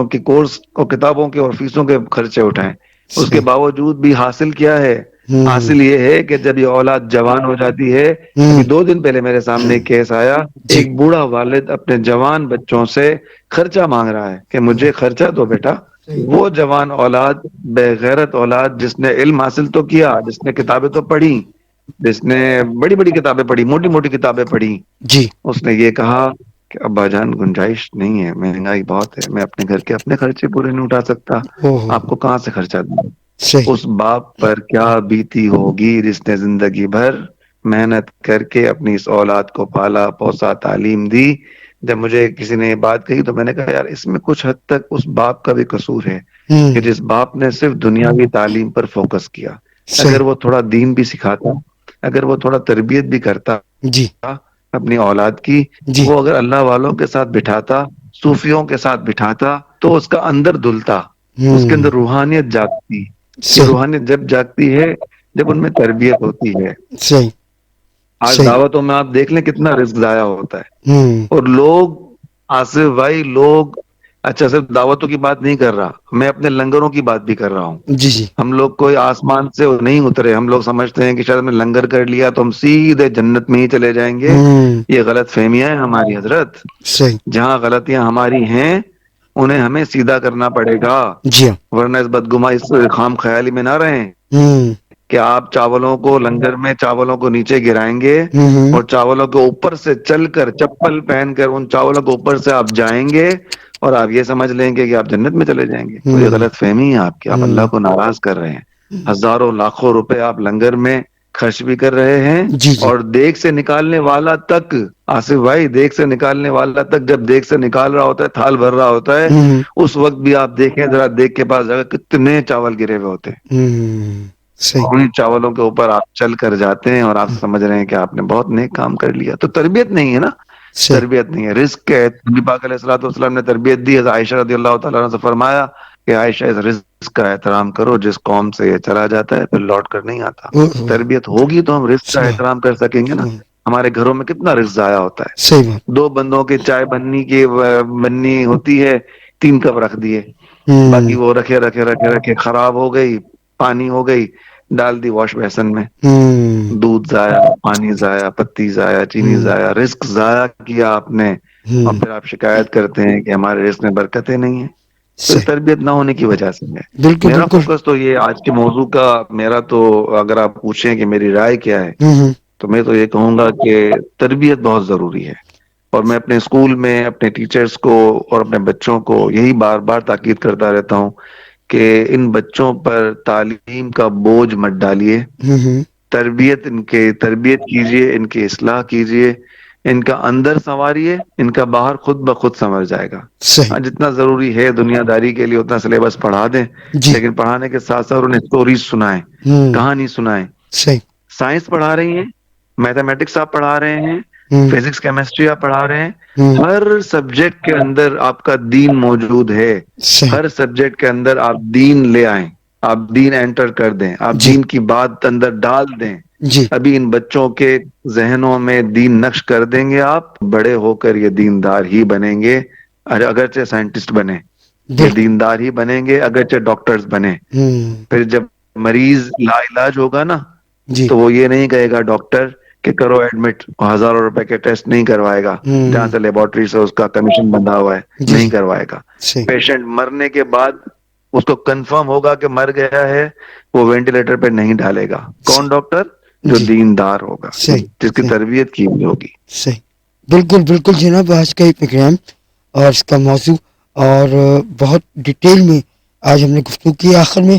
بچوں کی کورس اور کتابوں کے اور فیسوں کے خرچے اٹھائیں. اس کے صحیح. باوجود بھی حاصل کیا ہے؟ ہوں. حاصل یہ ہے کہ جب یہ اولاد جوان ہو جاتی ہے. ابھی ہوں. 2 دن پہلے میرے سامنے ایک کیس آیا. جی. ایک بوڑھا والد اپنے جوان بچوں سے خرچہ مانگ رہا ہے کہ مجھے خرچہ دو بیٹا. صحیح. وہ جوان اولاد، بے غیرت اولاد، جس نے علم حاصل تو کیا، جس نے کتابیں تو پڑھی، جس نے بڑی بڑی کتابیں پڑھی، موٹی موٹی کتابیں پڑھی، جی. اس نے یہ کہا کہ ابا جان گنجائش نہیں ہے، مہنگائی بہت ہے، میں اپنے گھر کے اپنے خرچے پورے نہیں اٹھا سکتا، او ہو. آپ کو کہاں سے خرچہ دوں. صحیح. اس باپ پر کیا بیتی ہوگی جس نے زندگی بھر محنت کر کے اپنی اس اولاد کو پالا پوسا، تعلیم دی. جب مجھے کسی نے یہ بات کہی تو میں نے کہا یار اس میں کچھ حد تک اس باپ کا بھی قصور ہے ہوں. کہ جس باپ نے صرف دنیاوی تعلیم پر فوکس کیا. صحیح. اگر وہ تھوڑا دین بھی سکھاتا، اگر وہ تھوڑا تربیت بھی کرتا جی. اپنی اولاد کی، جی. وہ اگر اللہ والوں کے ساتھ بٹھاتا، صوفیوں کے ساتھ بٹھاتا، تو اس کا اندر دھلتا، اس کے ہوں. اندر روحانیت جاگتی. یہ صحیح. روحانیت جب جاگتی ہے جب ان میں تربیت ہوتی ہے. صحیح. آج صحیح. دعوتوں میں آپ دیکھ لیں کتنا رزق ضائع ہوتا ہے. ہوں. اور لوگ، آصف بھائی، لوگ، اچھا صرف دعوتوں کی بات نہیں کر رہا، میں اپنے لنگروں کی بات بھی کر رہا ہوں. جی. جی. ہم لوگ کوئی آسمان سے نہیں اترے. ہم لوگ سمجھتے ہیں کہ شاید ہم نے لنگر کر لیا تو ہم سیدھے جنت میں ہی چلے جائیں گے. ہوں. یہ غلط فہمیاں ہیں ہماری حضرت. صحیح. جہاں غلطیاں ہماری ہیں انہیں ہمیں سیدھا کرنا پڑے گا، جی ہاں. ورنہ اس بدگما اس خام خیالی میں نہ رہیں ہوں. کہ آپ چاولوں کو لنگر میں چاولوں کو نیچے گرائیں گے ہوں. اور چاولوں کے اوپر سے چل کر چپل پہن کر ان چاولوں کے اوپر سے آپ جائیں گے اور آپ یہ سمجھ لیں گے کہ آپ جنت میں چلے جائیں گے. تو یہ ہوں. غلط فہمی ہے آپ کی. آپ اللہ ہوں. کو ناراض کر رہے ہیں. ہزاروں لاکھوں روپے آپ لنگر میں خرچ بھی کر رہے ہیں جی. جی. اور دیگ سے نکالنے والا تک، آصف بھائی، دیگ سے نکالنے والا تک جب دیگ سے نکال رہا ہوتا ہے، تھال بھر رہا ہوتا ہے، ہوں. اس وقت بھی آپ دیکھیں ذرا، دیگ کے پاس جا کر کتنے چاول گرے ہوئے ہوتے ہیں. ہوں. صحیح. انہیں چاولوں کے اوپر آپ چل کر جاتے ہیں اور آپ سمجھ رہے ہیں کہ آپ نے بہت نیک کام کر لیا. تو تربیت نہیں ہے نا. صحیح. تربیت نہیں ہے، رزق ہے. نبی پاک علیہ الصلوۃ والسلام نے تربیت دی. حضرت عائشہ رضی اللہ تعالیٰ عنہ سے فرمایا کہ عائشہ، اس رزق کا احترام کرو، جس قوم سے یہ چلا جاتا ہے پھر لوٹ کر نہیں آتا. او ہو. تربیت ہوگی تو ہم رزق کا صحیح. احترام کر سکیں گے نا. ہمارے گھروں میں کتنا رزق ضائع ہوتا ہے. صحیح بات. 2 بندوں کی چائے بننی ہوتی ہے، 3 کپ رکھ دیے، باقی ہوں. وہ رکھے رکھے رکھے رکھے خراب ہو گئی، پانی ہو گئی، ڈال دی واش بیسن میں. ہوں. دودھ ضائع، پانی ضائع، پتی ضائع، چینی ہوں. ضائع، رزق ضائع کیا آپ نے. اور ہوں. پھر آپ شکایت کرتے ہیں کہ ہمارے رزق میں برکتیں نہیں ہیں. تو یہ صحیح. تربیت نہ ہونے کی وجہ سے ہے. بالکل میرا بالکل. فوکس تو یہ آج کے موضوع کا، میرا تو، اگر آپ پوچھیں کہ میری رائے کیا ہے، ہوں. تو میں تو یہ کہوں گا کہ تربیت بہت ضروری ہے. اور میں اپنے اسکول میں اپنے ٹیچرز کو اور اپنے بچوں کو یہی بار بار تاکید کرتا رہتا ہوں کہ ان بچوں پر تعلیم کا بوجھ مت ڈالیے. ہوں. تربیت کیجیے، ان کی اصلاح کیجیے، ان کا اندر سنواریے، ان کا باہر خود بخود سنور جائے گا. صحیح. ہاں، جتنا ضروری ہے دنیا داری کے لیے اتنا سلیبس پڑھا دیں، جی. لیکن پڑھانے کے ساتھ ساتھ انہیں اسٹوریز سنائیں، ہوں. کہانی سنائیں. صحیح. سائنس پڑھا رہی ہیں، میتھمیٹکس آپ پڑھا رہے ہیں، ہوں. فزکس کیمسٹری آپ پڑھا رہے ہیں، ہوں. ہر سبجیکٹ کے اندر آپ کا دین موجود ہے. صحیح. ہر سبجیکٹ کے اندر آپ دین لے آئیں، آپ دین انٹر کر دیں، آپ جی. دین کی بات اندر ڈال دیں. جی. ابھی ان بچوں کے ذہنوں میں دین نقش کر دیں گے آپ، بڑے ہو کر یہ دیندار ہی بنیں گے. اگرچہ سائنٹسٹ بنے، یہ بالکل. دیندار ہی بنیں گے، اگرچہ ڈاکٹرز بنے. ہوں. پھر جب مریض لا علاج ہوگا نا، جی. تو وہ یہ نہیں کہے گا ڈاکٹر کہ کرو ایڈمٹ، ہزاروں روپے کے ٹیسٹ نہیں کروائے گا جہاں ہوں. سے لیبورٹری سے اس کا کمیشن بندھا ہوا ہے، جی. نہیں جی. کروائے گا. صحیح. پیشنٹ مرنے کے بعد اس کو کنفرم ہوگا کہ مر گیا ہے، وہ وینٹیلیٹر پہ نہیں ڈالے گا. کون؟ صحیح. ڈاکٹر جو جی. دیندار ہوگا، صحیح. جس کی صحیح. تربیت کی ہوئی ہوگی. صحیح. بالکل بالکل جناب. آج کا یہ پروگرام اور اس کا موضوع اور بہت ڈیٹیل میں آج ہم نے گفتگو کی. آخر میں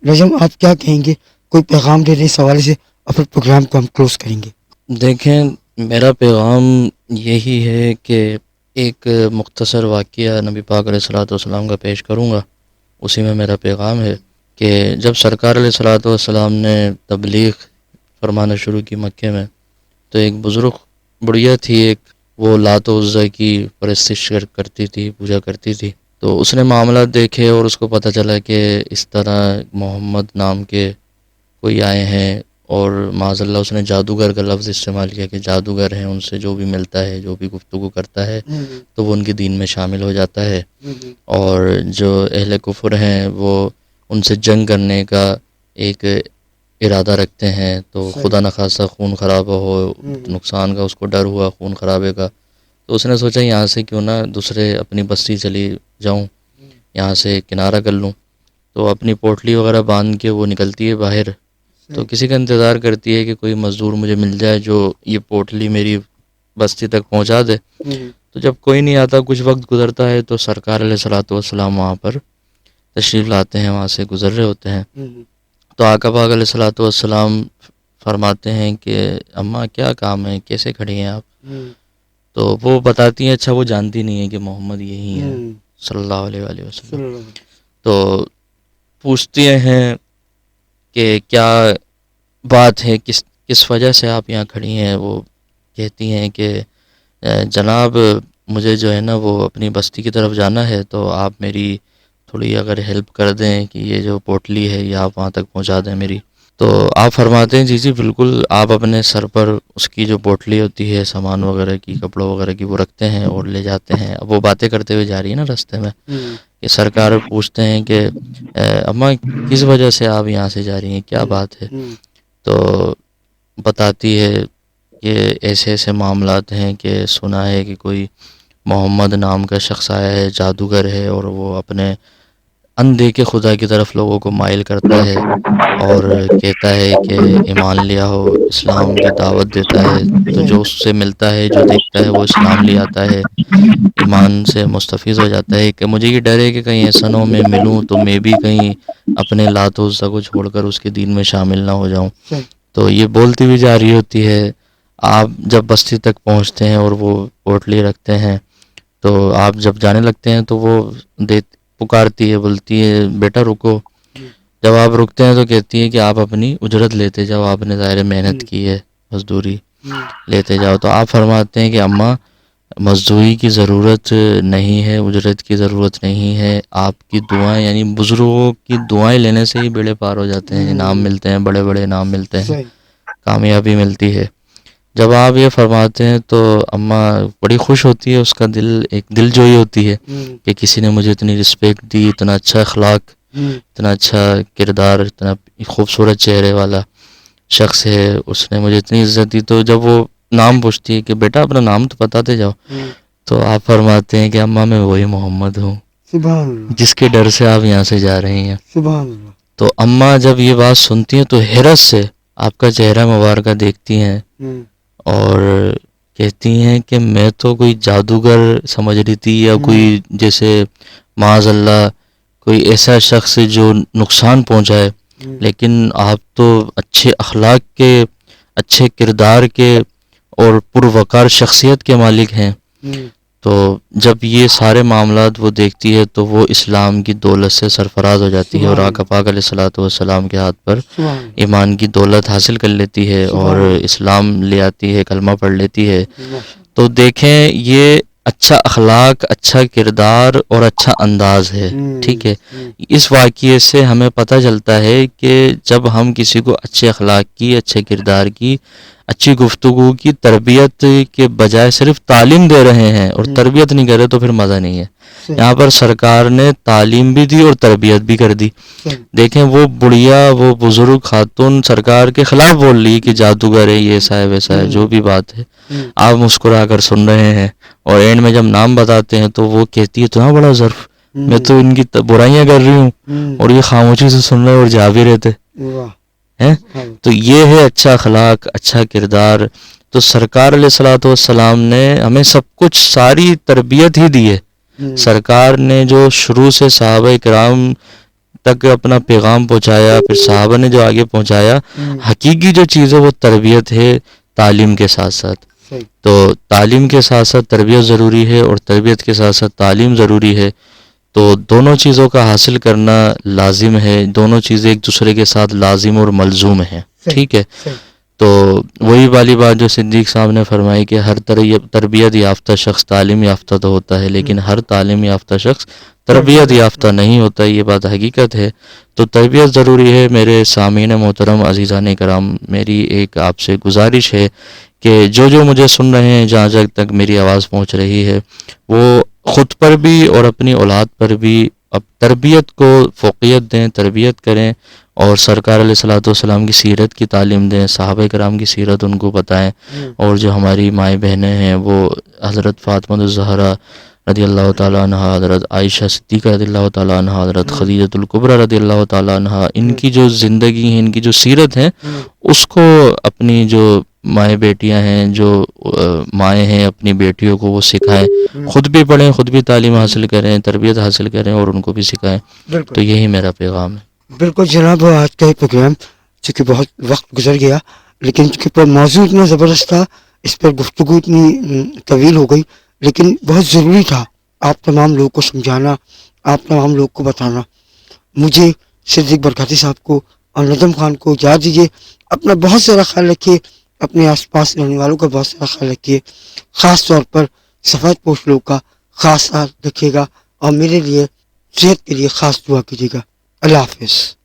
رجم آپ کیا کہیں گے؟ کوئی پیغام دے دیں اس حوالے سے اور پھر پروگرام کو ہم کلوز کریں گے. دیکھیں، میرا پیغام یہی ہے کہ ایک مختصر واقعہ نبی پاک علیہ الصلوۃ والسلام کا پیش کروں گا. اسی میں میرا پیغام ہے کہ جب سرکار علیہ الصلوۃ والسلام نے تبلیغ فرمانا شروع کی مکے میں، تو ایک بزرگ بڑھیا تھی، ایک وہ لات و عزا کی پرستش کرتی تھی، پوجا کرتی تھی. تو اس نے معاملات دیکھے اور اس کو پتہ چلا کہ اس طرح محمد نام کے کوئی آئے ہیں اور معاذ اللہ اس نے جادوگر کا لفظ استعمال کیا کہ جادوگر ہیں، ان سے جو بھی ملتا ہے، جو بھی گفتگو کرتا ہے تو وہ ان کے دین میں شامل ہو جاتا ہے، اور جو اہل کفر ہیں وہ ان سے جنگ کرنے کا ایک ارادہ رکھتے ہیں، تو خدا نخواستہ خون خرابہ ہو، نقصان کا اس کو ڈر ہوا خون خرابے کا، تو اس نے سوچا یہاں سے کیوں نہ دوسرے اپنی بستی چلی جاؤں، یہاں سے کنارہ کر لوں، تو اپنی پوٹلی وغیرہ باندھ کے وہ نکلتی ہے باہر، تو کسی کا انتظار کرتی ہے کہ کوئی مزدور مجھے مل جائے جو یہ پوٹلی میری بستی تک پہنچا دے، تو جب کوئی نہیں آتا، کچھ وقت گزرتا ہے، تو سرکار علیہ الصلوۃ والسلام وہاں پر تشریف لاتے ہیں، وہاں سے گزر رہے ہوتے ہیں، تو آقا پاک علیہ الصلوۃ والسلام فرماتے ہیں کہ اماں کیا کام ہے، کیسے کھڑی ہیں آپ؟ تو وہ بتاتی ہیں، اچھا وہ جانتی نہیں ہے کہ محمد یہی ہیں صلی اللہ علیہ وآلہ وسلم، تو پوچھتی ہیں کہ کیا بات ہے، کس وجہ سے آپ یہاں کھڑی ہیں؟ وہ کہتی ہیں کہ جناب مجھے جو ہے نا وہ اپنی بستی کی طرف جانا ہے، تو آپ میری تھوڑی اگر ہیلپ کر دیں کہ یہ جو پوٹلی ہے یہ آپ وہاں تک پہنچا دیں میری، تو آپ فرماتے ہیں جی جی بالکل، آپ اپنے سر پر اس کی جو پوٹلی ہوتی ہے سامان وغیرہ کی، کپڑوں وغیرہ کی، وہ رکھتے ہیں اور لے جاتے ہیں۔ اب وہ باتیں کرتے ہوئے جا رہی ہے نا راستے میں، کہ سرکار پوچھتے ہیں کہ اماں کس وجہ سے آپ یہاں سے جا رہی ہیں، کیا بات ہے؟ تو بتاتی ہے کہ ایسے ایسے معاملات ہیں کہ سنا ہے کہ کوئی محمد نام کا شخص آیا ہے، جادوگر ہے، اور وہ اپنے اندیکھے خدا کی طرف لوگوں کو مائل کرتا ہے اور کہتا ہے کہ ایمان لیا ہو، اسلام کی دعوت دیتا ہے، تو جو اس سے ملتا ہے، جو دیکھتا ہے، وہ اسلام لے آتا ہے، ایمان سے مستفیض ہو جاتا ہے، کہ مجھے یہ ڈر ہے کہ کہیں ایسا نہ ہو میں ملوں تو میں بھی کہیں اپنے لات و عزا کو چھوڑ کر اس کے دین میں شامل نہ ہو جاؤں۔ تو یہ بولتی ہوئی جا رہی ہوتی ہے، آپ جب بستی تک پہنچتے ہیں اور وہ پوٹلی رکھتے ہیں، تو آپ جب جانے لگتے ہیں تو وہ پکارتی ہے، بولتی ہے بیٹا رکو، جب آپ رکتے ہیں تو کہتی ہے کہ آپ اپنی اجرت لیتے جاؤ، آپ نے ظاہر محنت کی ہے، مزدوری لیتے جاؤ، تو آپ فرماتے ہیں کہ اماں مزدوری کی ضرورت نہیں ہے، اجرت کی ضرورت نہیں ہے، آپ کی دعائیں، یعنی بزرگوں کی دعائیں لینے سے ہی بیڑے پار ہو جاتے ہیں، انعام ملتے ہیں، بڑے بڑے انعام ملتے ہیں، کامیابی ملتی ہے۔ جب آپ یہ فرماتے ہیں تو اماں بڑی خوش ہوتی ہے، اس کا دل ایک دل جوئی ہوتی ہے کہ کسی نے مجھے اتنی رسپیکٹ دی، اتنا اچھا اخلاق، اتنا اچھا کردار، اتنا خوبصورت چہرے والا شخص ہے، اس نے مجھے اتنی عزت دی۔ تو جب وہ نام پوچھتی ہے کہ بیٹا اپنا نام تو بتاتے جاؤ، تو آپ فرماتے ہیں کہ اماں میں وہی محمد ہوں جس کے ڈر سے آپ یہاں سے جا رہی ہیں۔ تو اماں جب یہ بات سنتی ہیں تو حیرت سے آپ کا چہرہ مبارکہ دیکھتی ہیں اور کہتی ہیں کہ میں تو کوئی جادوگر سمجھ رہی تھی، یا کوئی جیسے معاذ اللہ کوئی ایسا شخص جو نقصان پہنچائے، لیکن آپ تو اچھے اخلاق کے، اچھے کردار کے اور پروقار شخصیت کے مالک ہیں۔ تو جب یہ سارے معاملات وہ دیکھتی ہے تو وہ اسلام کی دولت سے سرفراز ہو جاتی ہے، اور آقا پاک علیہ الصلوۃ والسلام کے ہاتھ پر ایمان کی دولت حاصل کر لیتی ہے اور اسلام لے آتی ہے، کلمہ پڑھ لیتی ہے۔ تو دیکھیں یہ اچھا اخلاق، اچھا کردار اور اچھا انداز ہے، ٹھیک ہے۔ اس واقعے سے ہمیں پتہ چلتا ہے کہ جب ہم کسی کو اچھے اخلاق کی، اچھے کردار کی، اچھی گفتگو کی تربیت کے بجائے صرف تعلیم دے رہے ہیں اور تربیت نہیں کر رہے تو پھر مزہ نہیں ہے۔ یہاں پر سرکار نے تعلیم بھی دی اور تربیت بھی کر دی۔ دیکھیں وہ بڑھیا، وہ بزرگ خاتون سرکار کے خلاف بول رہی کہ جادوگر ہے، یہ ایسا ہے ویسا ہے، جو بھی بات ہے، آپ مسکرا کر سن رہے ہیں، اور اینڈ میں جب نام بتاتے ہیں تو وہ کہتی ہے اتنا بڑا ظرف، میں تو ان کی برائیاں کر رہی ہوں اور یہ خاموشی سے سن رہے اور جا بھی رہتے ہیں۔ تو یہ ہے اچھا اخلاق، اچھا کردار۔ تو سرکار علیہ الصلوۃ والسلام نے ہمیں سب کچھ، ساری تربیت ہی دی ہے۔ سرکار نے جو شروع سے صحابہ کرام تک اپنا پیغام پہنچایا، پھر صحابہ نے جو آگے پہنچایا، حقیقی جو چیز ہے وہ تربیت ہے، تعلیم کے ساتھ ساتھ۔ تو تعلیم کے ساتھ ساتھ تربیت ضروری ہے اور تربیت کے ساتھ ساتھ تعلیم ضروری ہے، تو دونوں چیزوں کا حاصل کرنا لازم ہے، دونوں چیزیں ایک دوسرے کے ساتھ لازم اور ملزوم ہیں، ٹھیک ہے۔ تو وہی والی بات جو صدیق صاحب نے فرمائی کہ ہر تربیت یافتہ شخص تعلیم یافتہ تو ہوتا ہے، لیکن ہر تعلیم یافتہ شخص تربیت یافتہ نہیں ہوتا، یہ بات حقیقت ہے. تو تربیت ضروری ہے. میرے سامعین محترم، عزیزان کرام، میری ایک آپ سے گزارش ہے کہ جو مجھے سن رہے ہیں، جہاں تک میری آواز پہنچ رہی ہے، وہ خود پر بھی اور اپنی اولاد پر بھی اب تربیت کو فوقیت دیں، تربیت کریں، اور سرکار علیہ الصلوۃ والسلام کی سیرت کی تعلیم دیں، صحابہ کرام کی سیرت ان کو بتائیں. اور جو ہماری مائیں بہنیں ہیں، وہ حضرت فاطمہ الزہرا رضی اللہ تعالیٰ عنہ، حضرت عائشہ صدیقہ رضی اللہ تعالیٰ عنہ، حضرت خدیجۃ الکبریٰ رضی اللہ تعالیٰ عنہ، ان کی جو زندگی ہے، ان کی جو سیرت ہے، اس کو اپنی جو مائیں بیٹیاں ہیں، جو مائیں ہیں، اپنی بیٹیوں کو وہ سکھائیں. خود بھی پڑھیں، خود بھی تعلیم حاصل کریں، تربیت حاصل کریں، اور ان کو بھی سکھائیں. تو یہی میرا پیغام ہے. بالکل جناب. آج کا یہ پروگرام چونکہ بہت وقت گزر گیا، لیکن چونکہ موضوع اتنا زبردست تھا، اس پر گفتگو اتنی طویل ہو گئی، لیکن بہت ضروری تھا آپ تمام لوگوں کو سمجھانا، آپ تمام لوگوں کو بتانا. مجھے صدیق برکاتی صاحب کو اور نجم خان کو اجازت دیجیے. اپنا بہت سارا خیال رکھیے، اپنے آس پاس رہنے والوں کا بہت سارا خیال رکھیے، خاص طور پر سفید پوش لوگوں کا خاص خیال رکھیے گا، اور میرے لیے صحت کے لیے خاص دعا کیجیے گا. اللہ حافظ.